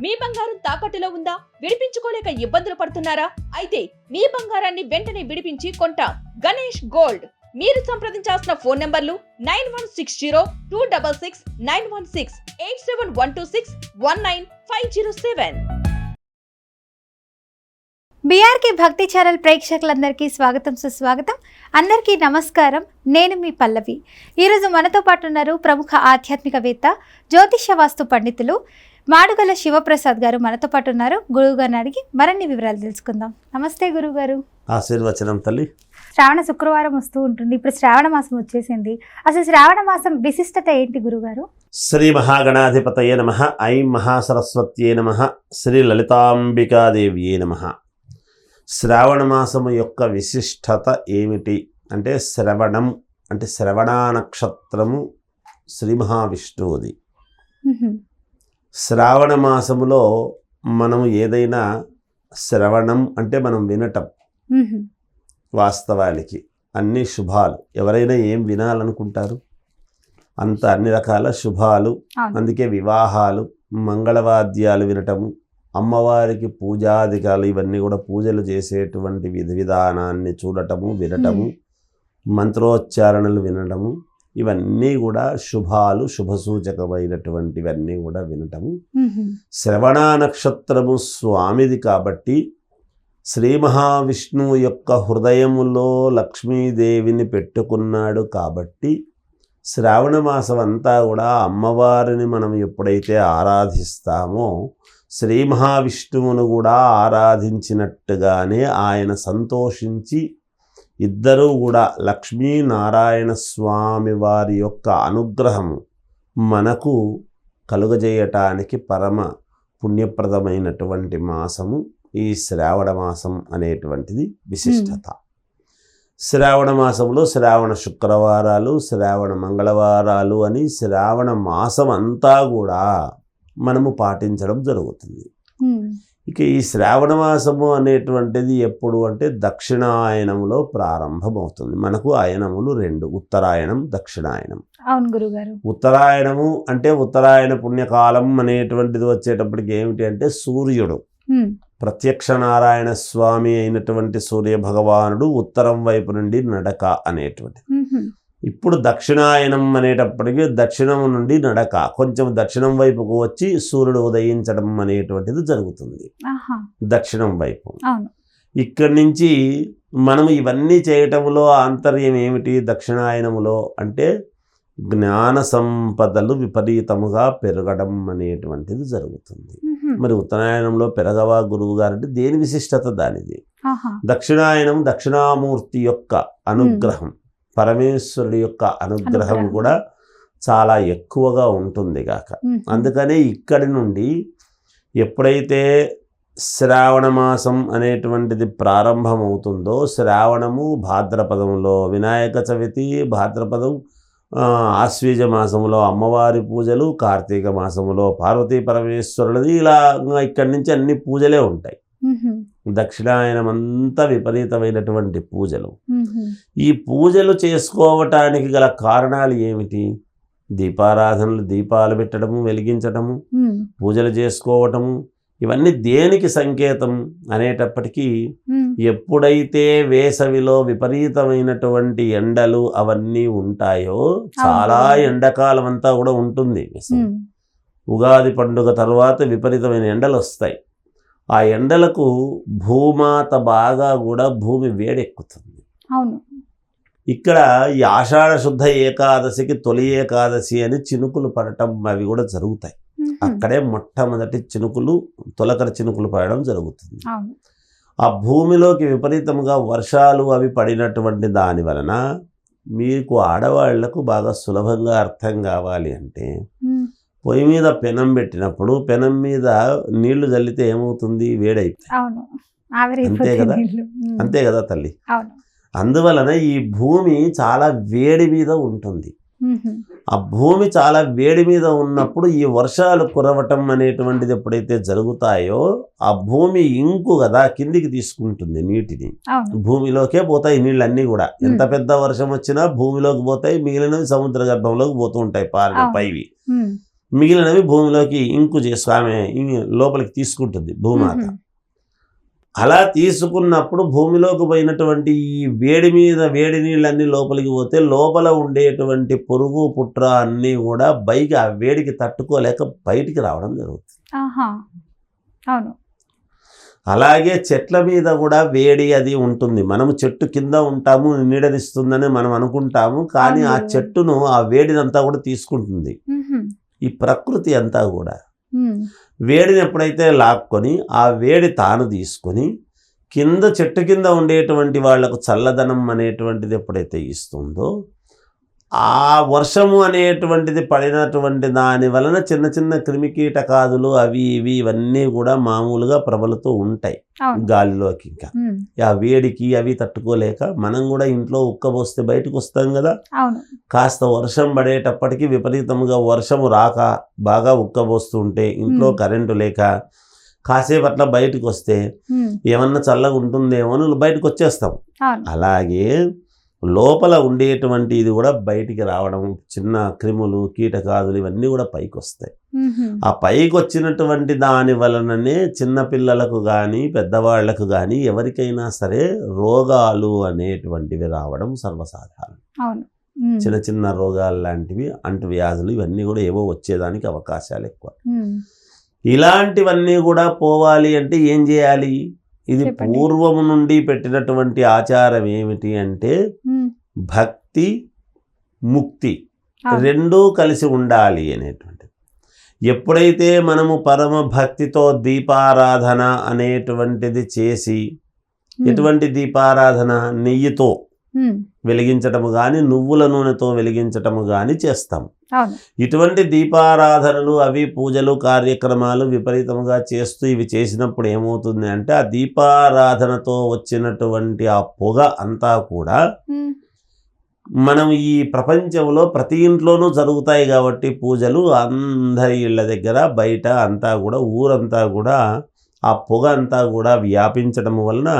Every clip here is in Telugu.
మీ బంగారం తాకట్టులో ఉందా? విడిపించుకోలేక ఇబ్బందులు పడుతున్నారా? అయితే మీ బంగారాన్ని వెంటనే విడిపించి కొంటాం. గణేష్ గోల్డ్. మీరు సంప్రదించాల్సిన ఫోన్ నంబర్లు 9160-266-916, 8712619507. బీఆర్కే భక్తి ఛానల్ ప్రేక్షకులందరికీ స్వాగతం, సుస్వాగతం. అందరికీ నమస్కారం. నేను మీ పల్లవి. ఈరోజు మనతో పాటు ఉన్నారు ప్రముఖ ఆధ్యాత్మికవేత్త, జ్యోతిష్య వాస్తు పండితులు మాడుగల శివప్రసాద్ గారు మనతో పాటు ఉన్నారు. గురువు గారిని అడిగి మరిన్ని వివరాలు తెలుసుకుందాం. నమస్తే గురువు గారు. ఆశీర్వచనం తల్లి. శ్రావణ శుక్రవారం వస్తూ ఉంటుంది. ఇప్పుడు శ్రావణ మాసం వచ్చేసింది. అసలు శ్రావణ మాసం విశిష్టత ఏంటి గురుగారు? శ్రీ మహాగణాధిపతయే నమః. ఐం మహాసరస్వత్యే నమః. శ్రీ లలితాంబికాదేవియే నమః. శ్రావణ మాసము యొక్క విశిష్టత ఏమిటి అంటే, శ్రవణం అంటే శ్రవణ నక్షత్రము శ్రీ మహావిష్ణువుది. శ్రావణ మాసములో మనము ఏదైనా శ్రవణం అంటే మనం వినటం. వాస్తవానికి అన్ని శుభాలు. ఎవరైనా ఏం వినాలనుకుంటారు? అన్ని రకాల శుభాలు. అందుకే వివాహాలు, మంగళవాద్యాలు వినటము, అమ్మవారికి పూజాధికాలు, ఇవన్నీ కూడా పూజలు చేసేటువంటి విధి విధానాన్ని చూడటము, వినటము, మంత్రోచ్చారణలు వినటము, ఇవన్నీ కూడా శుభాలు, శుభసూచకమైనటువంటివన్నీ కూడా వినటము. శ్రవణ నక్షత్రము స్వామిది కాబట్టి శ్రీ మహావిష్ణువు యొక్క హృదయములో లక్ష్మీదేవిని పెట్టుకున్నాడు కాబట్టి శ్రావణ మాసం అంతా కూడా అమ్మవారిని మనం ఎప్పుడైతే ఆరాధిస్తామో శ్రీ మహావిష్ణువును కూడా ఆరాధించినట్టుగానే ఆయన సంతోషించి ఇద్దరూ కూడా లక్ష్మీనారాయణ స్వామి వారి యొక్క అనుగ్రహము మనకు కలుగజేయటానికి పరమ పుణ్యప్రదమైనటువంటి మాసము ఈ శ్రావణ మాసం అనేటువంటిది విశిష్టత. శ్రావణ మాసంలో శ్రావణ శుక్రవారాలు, శ్రావణ మంగళవారాలు అని శ్రావణ మాసం అంతా కూడా మనము పాటించడం జరుగుతుంది. ఇక ఈ శ్రావణ మాసము అనేటువంటిది ఎప్పుడు అంటే దక్షిణాయనంలో ప్రారంభమవుతుంది. మనకు ఆయనములు రెండు, ఉత్తరాయణం, దక్షిణాయనం. అవును గురుగారు. ఉత్తరాయణము అంటే ఉత్తరాయణ పుణ్యకాలం అనేటువంటిది వచ్చేటప్పటికి ఏమిటి అంటే సూర్యుడు, ప్రత్యక్ష నారాయణ స్వామి అయినటువంటి సూర్య భగవానుడు ఉత్తరం వైపు నుండి నడక అనేటువంటిది. ఇప్పుడు దక్షిణాయనం అనేటప్పటికీ దక్షిణం నుండి నడక, కొంచెం దక్షిణం వైపుకు వచ్చి సూర్యుడు ఉదయించడం అనేటువంటిది జరుగుతుంది దక్షిణం వైపు. ఇక్కడి నుంచి మనం ఇవన్నీ చేయటంలో ఆంతర్యం ఏమిటి? దక్షిణాయనములో అంటే జ్ఞాన సంపదలు విపరీతముగా పెరగడం అనేటువంటిది జరుగుతుంది. మరి ఉత్తరాయణంలో పెరగవా గురువు గారంటే దేని విశిష్టత దానిది. దక్షిణాయనం దక్షిణామూర్తి యొక్క అనుగ్రహం, పరమేశ్వరుడి యొక్క అనుగ్రహం కూడా చాలా ఎక్కువగా ఉంటుంది గాక. అందుకనే ఇక్కడి నుండి ఎప్పుడైతే శ్రావణ మాసం అనేటువంటిది ప్రారంభమవుతుందో, శ్రావణము భాద్రపదంలో వినాయక చవితి, భాద్రపదం ఆశ్వీజ మాసంలో అమ్మవారి పూజలు, కార్తీక మాసంలో పార్వతీ పరమేశ్వరులది, ఇలా ఇక్కడి నుంచి అన్ని పూజలే ఉంటాయి. దక్షిణాయనం అంతా విపరీతమైనటువంటి పూజలు. ఈ పూజలు చేసుకోవటానికి గల కారణాలు ఏమిటి? దీపారాధనలు, దీపాలు పెట్టడము, వెలిగించటము, పూజలు చేసుకోవటము, ఇవన్నీ దేనికి సంకేతం అనేటప్పటికీ ఎప్పుడైతే వేసవిలో విపరీతమైనటువంటి ఎండలు అవన్నీ ఉంటాయో, చాలా ఎండాకాలం అంతా కూడా ఉంటుంది. ఉగాది పండుగ తర్వాత విపరీతమైన ఎండలు వస్తాయి. ఆ ఎండలకు భూమాత బాగా కూడా భూమి వేడెక్కుతుంది. ఇక్కడ ఈ ఆషాఢ శుద్ధ ఏకాదశికి తొలి ఏకాదశి అని చినుకులు పడటం అవి కూడా జరుగుతాయి. అక్కడే మొట్టమొదటి చినుకులు, తొలకరి చినుకులు పడడం జరుగుతుంది. ఆ భూమిలోకి విపరీతంగా వర్షాలు అవి పడినటువంటి దాని వలన మీకు ఆడవాళ్లకు బాగా సులభంగా అర్థం కావాలి అంటే, పొయ్యి మీద పెనం పెట్టినప్పుడు పెనం మీద నీళ్లు చల్లితే ఏమవుతుంది? వేడైపోతుంది. అంతే కదా తల్లి. అందువలన ఈ భూమి చాలా వేడి మీద ఉంటుంది. ఆ భూమి చాలా వేడి మీద ఉన్నప్పుడు ఈ వర్షాలు కురవటం అనేటువంటిది ఎప్పుడైతే జరుగుతాయో, ఆ భూమి ఇంకు కదా కిందికి తీసుకుంటుంది నీటిని. భూమిలోకే పోతాయి నీళ్ళన్నీ కూడా. ఎంత పెద్ద వర్షం వచ్చినా భూమిలోకి పోతాయి, మిగిలినవి సముద్ర గర్భంలోకి పోతూ ఉంటాయి పైవి. మిగిలినవి భూమిలోకి ఇంకు చేసు ఆమె లోపలికి తీసుకుంటుంది భూమాత. అలా తీసుకున్నప్పుడు భూమిలోకి పోయినటువంటి ఈ వేడి మీద వేడి నీళ్ళన్నీ లోపలికి పోతే లోపల ఉండేటువంటి పురుగు పుట్ర అన్నీ కూడా పైకి ఆ వేడికి తట్టుకోలేక బయటికి రావడం జరుగుతుంది. అవును. అలాగే చెట్ల మీద కూడా వేడి అది ఉంటుంది. మనము చెట్టు కింద ఉంటాము, నీడనిస్తుందని మనం అనుకుంటాము, కానీ ఆ చెట్టును ఆ వేడినంతా కూడా తీసుకుంటుంది. ఈ ప్రకృతి అంతా కూడా వేడిని ఎప్పుడైతే లాక్కొని ఆ వేడి తాను తీసుకొని కింద చెట్టు కింద ఉండేటువంటి వాళ్లకు చల్లదనం అనేటువంటిది ఎప్పుడైతే ఇస్తుందో ఆ వర్షము అనేటువంటిది పడినటువంటి దాని వలన చిన్న చిన్న క్రిమికీటకాదులు అవి ఇవి ఇవన్నీ కూడా మామూలుగా ప్రబలుతూ ఉంటాయి గాలిలోకి. ఇంకా ఆ వేడికి అవి తట్టుకోలేక మనం కూడా ఇంట్లో ఉక్కబోస్తే బయటకు వస్తాం కదా. కాస్త వర్షం పడేటప్పటికి విపరీతంగా వర్షము రాక బాగా ఉక్కబోస్తూ ఉంటే ఇంట్లో కరెంటు లేక కాసేపు అట్లా బయటకు వస్తే ఏమన్నా చల్లగా ఉంటుందేమో అని బయటకు వచ్చేస్తాం. అలాగే లోపల ఉండేటువంటి ఇది కూడా బయటికి రావడం, చిన్న క్రిములు కీటకాదులు ఇవన్నీ కూడా పైకి వస్తాయి. ఆ పైకి వచ్చినటువంటి దాని వలననే చిన్నపిల్లలకు కానీ పెద్దవాళ్లకు కానీ ఎవరికైనా సరే రోగాలు అనేటువంటివి రావడం సర్వసాధారణం. చిన్న చిన్న రోగాలు లాంటివి, అంటువ్యాధులు ఇవన్నీ కూడా ఏవో వచ్చేదానికి అవకాశాలు ఎక్కువ. ఇలాంటివన్నీ కూడా పోవాలి అంటే ఏం చేయాలి? ఇది పూర్వము నుండి పెట్టినటువంటి ఆచారం ఏమిటి అంటే భక్తి ముక్తి రెండూ కలిసి ఉండాలి అనేటువంటిది. ఎప్పుడైతే మనము పరమ భక్తితో దీపారాధన అనేటువంటిది చేసి, ఎటువంటి దీపారాధన? నెయ్యితో వెలిగించటము కానీ నువ్వుల నూనెతో వెలిగించటము కానీ చేస్తాం. ఇటువంటి దీపారాధనలు అవి పూజలు కార్యక్రమాలు విపరీతంగా చేస్తూ ఇవి చేసినప్పుడు ఏమవుతుంది అంటే ఆ దీపారాధనతో వచ్చినటువంటి ఆ పొగ అంతా కూడా మనం ఈ ప్రపంచంలో ప్రతి ఇంట్లోనూ జరుగుతాయి కాబట్టి పూజలు అందరి ఇళ్ళ దగ్గర బయట అంతా కూడా ఊరంతా కూడా ఆ పొగ అంతా కూడా వ్యాపించడం వలన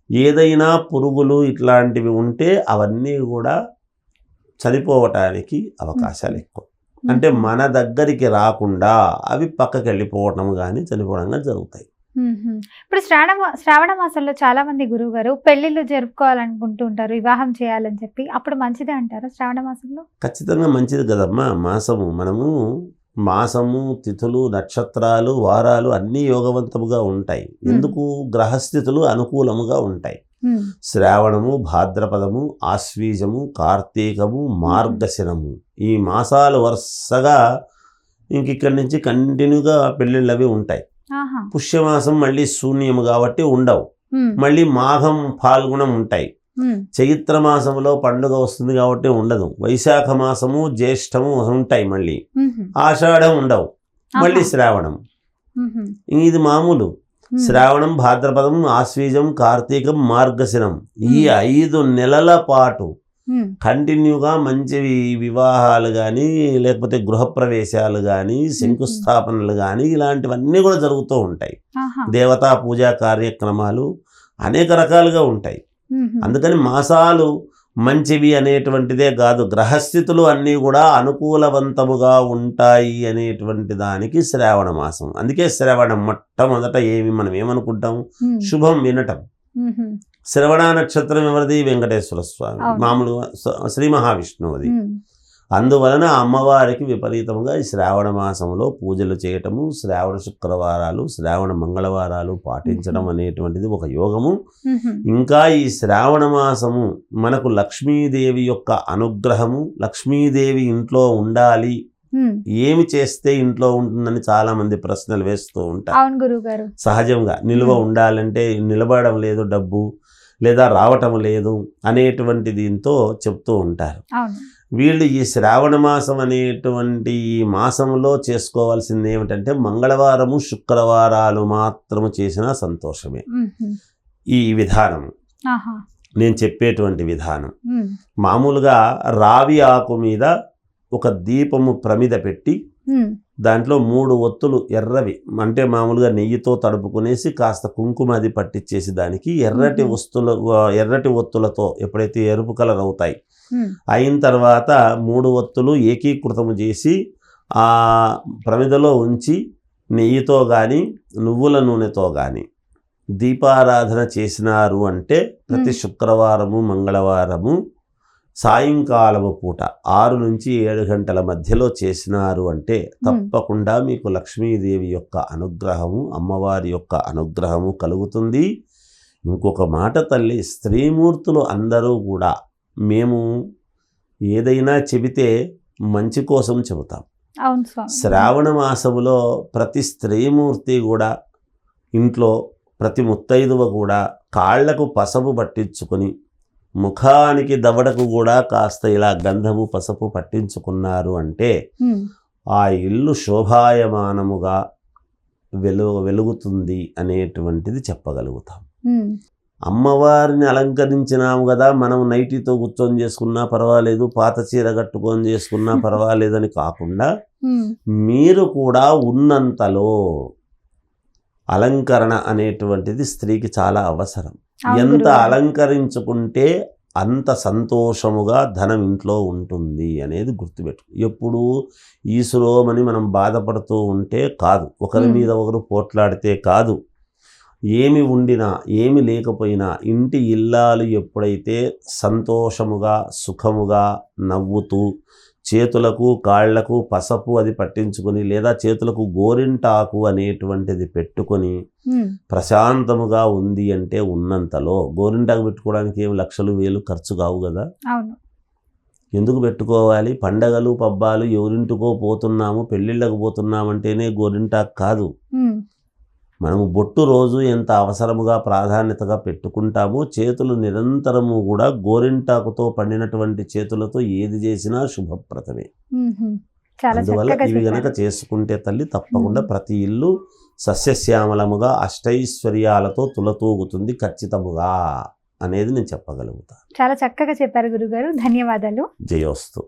ఏదైనా పురుగులు ఇట్లాంటివి ఉంటే అవన్నీ కూడా చనిపోవటానికి అవకాశాలు ఎక్కువ. అంటే మన దగ్గరికి రాకుండా అవి పక్కకి వెళ్ళిపోవటం కానీ చనిపోవడం కానీ జరుగుతాయి. ఇప్పుడు శ్రావణ మాసంలో చాలా మంది గురువు గారు పెళ్లిళ్ళు జరుపుకోవాలనుకుంటూ ఉంటారు, వివాహం చేయాలని చెప్పి. అప్పుడు మంచిదే అంటారా శ్రావణ మాసంలో? ఖచ్చితంగా మంచిది కదమ్మా. మాసము తిథులు నక్షత్రాలు వారాలు అన్నీ యోగవంతముగా ఉంటాయి. ఎందుకు? గ్రహస్థితులు అనుకూలముగా ఉంటాయి. శ్రావణము, భాద్రపదము, ఆశ్వీజము, కార్తీకము, మార్గశిరము ఈ మాసాలు వరుసగా ఇక్కడి నుంచి కంటిన్యూగా పెళ్ళిళ్ళు అవి ఉంటాయి. పుష్యమాసం మళ్ళీ శూన్యము కాబట్టి ఉండవు. మళ్ళీ మాఘం పాల్గొనం ఉంటాయి. చైత్ర మాసంలో పండుగ వస్తుంది కాబట్టి ఉండదు. వైశాఖ మాసము జ్యేష్ఠము ఉంటాయి. మళ్ళీ ఆషాఢం ఉండవు. మళ్ళీ శ్రావణం. ఇది మామూలు. శ్రావణం, భాద్రపదం, ఆశ్వీజం, కార్తీకం, మార్గశిరం ఈ 5 నెలల పాటు కంటిన్యూగా మంచి వివాహాలు కానీ లేకపోతే గృహప్రవేశాలు కానీ శంకుస్థాపనలు కానీ ఇలాంటివన్నీ కూడా జరుగుతూ ఉంటాయి. దేవతా పూజా కార్యక్రమాలు అనేక రకాలుగా ఉంటాయి. అందుకని మాసాలు మంచివి అనేటువంటిదే కాదు, గ్రహస్థితులు అన్నీ కూడా అనుకూలవంతముగా ఉంటాయి అనేటువంటి దానికి శ్రావణ మాసం. అందుకే శ్రవణం మొట్టమొదట మనం ఏమనుకుంటాం? శుభం వినటం. శ్రవణ నక్షత్రం ఎవరిది? వెంకటేశ్వర స్వామి, మామూలుగా శ్రీ మహావిష్ణువుది. అందువలన అమ్మవారికి విపరీతంగా ఈ శ్రావణ మాసంలో పూజలు చేయటము, శ్రావణ శుక్రవారాలు, శ్రావణ మంగళవారాలు పాటించడం అనేటువంటిది ఒక యోగము. ఇంకా ఈ శ్రావణ మాసము మనకు లక్ష్మీదేవి యొక్క అనుగ్రహము, లక్ష్మీదేవి ఇంట్లో ఉండాలి, ఏమి చేస్తే ఇంట్లో ఉంటుందని చాలా మంది ప్రశ్నలు వేస్తూ ఉంటారు. సహజంగా నిల్వ ఉండాలంటే నిలబడడం లేదు డబ్బు, లేదా రావటం లేదు అనేటువంటి దీంతో చెప్తూ ఉంటారు. వీళ్ళు ఈ శ్రావణ మాసం అనేటువంటి ఈ మాసంలో చేసుకోవాల్సింది ఏమిటంటే మంగళవారము శుక్రవారాలు మాత్రము చేసినా సంతోషమే. ఈ విధానం నేను చెప్పేటువంటి విధానం మామూలుగా రావి ఆకు మీద ఒక దీపము ప్రమిద పెట్టి దాంట్లో 3 ఒత్తులు ఎర్రవి అంటే మామూలుగా నెయ్యితో తడుపుకునేసి కాస్త కుంకుమ అది పట్టించేసి దానికి ఎర్రటి ఒత్తులతో ఎప్పుడైతే ఎరుపు కలర్ అవుతాయి అయిన తర్వాత 3 ఒత్తులు ఏకీకృతము చేసి ఆ ప్రమిదలో ఉంచి నెయ్యితో కానీ నువ్వుల నూనెతో కానీ దీపారాధన చేసినారు అంటే ప్రతి శుక్రవారము మంగళవారము సాయంకాలము పూట 6 నుంచి 7 గంటల మధ్యలో చేసినారు అంటే తప్పకుండా మీకు లక్ష్మీదేవి యొక్క అనుగ్రహము, అమ్మవారి యొక్క అనుగ్రహము కలుగుతుంది. ఇంకొక మాట తల్లి, స్త్రీమూర్తులు అందరూ కూడా మేము ఏదైనా చెబితే మంచి కోసం చెబుతాం. అవును స్వామి. శ్రావణ మాసములో ప్రతి స్త్రీమూర్తి కూడా ఇంట్లో ప్రతి ముత్తైదువ కూడా కాళ్లకు పసుపు పట్టించుకొని ముఖానికి దవడకు కూడా కాస్త ఇలా గంధము పసుపు పట్టించుకున్నారు అంటే ఆ ఇల్లు శోభాయమానముగా వెలుగుతుంది అనేటువంటిది చెప్పగలుగుతాం. అమ్మవారిని అలంకరించినాము కదా, మనం నైటీతో కూర్చొని చేసుకున్నా పర్వాలేదు, పాత చీర కట్టుకొని చేసుకున్నా పర్వాలేదని కాకుండా మీరు కూడా ఉన్నంతలో అలంకరణ అనేటువంటిది స్త్రీకి చాలా అవసరం. ఎంత అలంకరించుకుంటే అంత సంతోషముగా ధనం ఇంట్లో ఉంటుంది అనేది గుర్తుపెట్టు. ఎప్పుడు ఈశ్వరోమని మనం బాధపడుతూ ఉంటే కాదు, ఒకరి మీద ఒకరు పోట్లాడితే కాదు. ఏమి ఉండినా ఏమి లేకపోయినా ఇంటి ఇల్లాలు ఎప్పుడైతే సంతోషముగా సుఖముగా నవ్వుతూ చేతులకు కాళ్లకు పసుపు అది పట్టించుకొని లేదా చేతులకు గోరింటాకు అనేటువంటిది పెట్టుకొని ప్రశాంతముగా ఉంది అంటే ఉన్నంతలో, గోరింటాకు పెట్టుకోవడానికి ఏం లక్షలు వేలు ఖర్చు కావు కదా. ఎందుకు పెట్టుకోవాలి? పండగలు పబ్బాలు ఎవరింటికో పోతున్నాము, పెళ్ళిళ్ళకు పోతున్నామంటేనే గోరింటాకు కాదు. మనము బొట్టు రోజు ఎంత అవసరముగా ప్రాధాన్యతగా పెట్టుకుంటామో చేతులు నిరంతరము కూడా గోరింటాకుతో పండినటువంటి చేతులతో ఏది చేసినా శుభప్రదమే. అందువల్ల ఇవి గనక చేసుకుంటే తల్లి తప్పకుండా ప్రతి ఇల్లు సస్యశ్యామలముగా అష్టైశ్వర్యాలతో తులతూగుతుంది ఖచ్చితముగా అనేది నేను చెప్పగలుగుతాను. చాలా చక్కగా చెప్పారు గురుగారు, ధన్యవాదాలు. జయోస్తు.